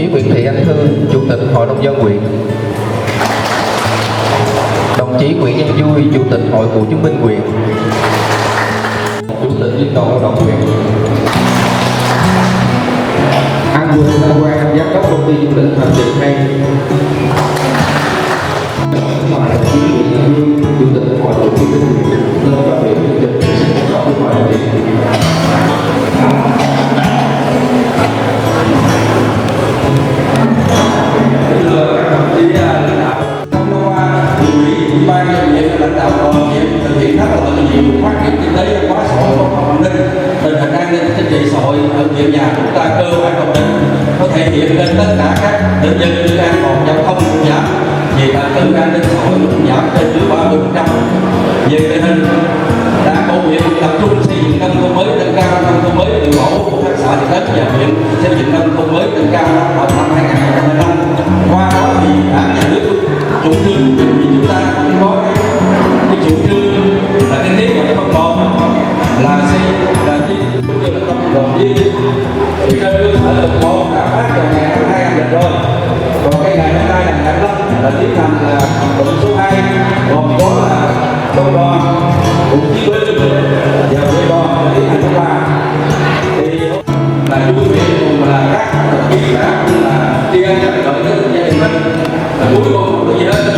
chí Nguyễn Thị Anh Thư, Chủ tịch Hội Nông dân huyện. Đồng chí Nguyễn Văn Vui, Chủ tịch Hội Cựu chiến binh huyện. Chủ tịch Liên đoàn Lao động huyện. Anh Quỳnh Quang, Giám đốc công ty du lịch Thành Trị Hay. Đồng chí Nguyễn Văn Vui, Chủ tịch Hội Cựu chiến binh huyện. Nên cho huyện chương trình sẽ có với mọi người. Lãnh đạo toàn diện thực hiện rất là toàn diện phát triển kinh tế văn hóa xã hội quốc phòng an ninh, tình hình an ninh chính trị xã hội ở huyện nhà chúng ta cơ bản ổn định, có thể hiện lên tất cả các lĩnh vực như an toàn giao thông cũng giảm, về trật tự an ninh xã hội cũng giảm trên dưới 30%. Về tình hình đảng bộ huyện tập trung xây dựng nông thôn mới nâng cao nông thôn mới từ mẫu của các xã thị trấn và huyện xây dựng nông thôn mới nâng cao vào năm 2025. Qua đó thì đảng nhà nước chủ trương vì chúng ta cũng có cái chủ trương là cái kế hoạch phân bón là xây là đi cũng như là tập đoàn đi thì trên cơ sở tập bón đã phát vào ngày 2 âm lịch rồi, còn cái ngày hôm nay là ngày 5 là tiến hành là hoạt động số 2 gồm có là công đoàn cựu chiến binh và hội đoàn tiến hành số 3 thì là vui vẻ cùng là các đồng chí đã là đi ăn đợi đến gia đình mình là cuối cùng cái gì đó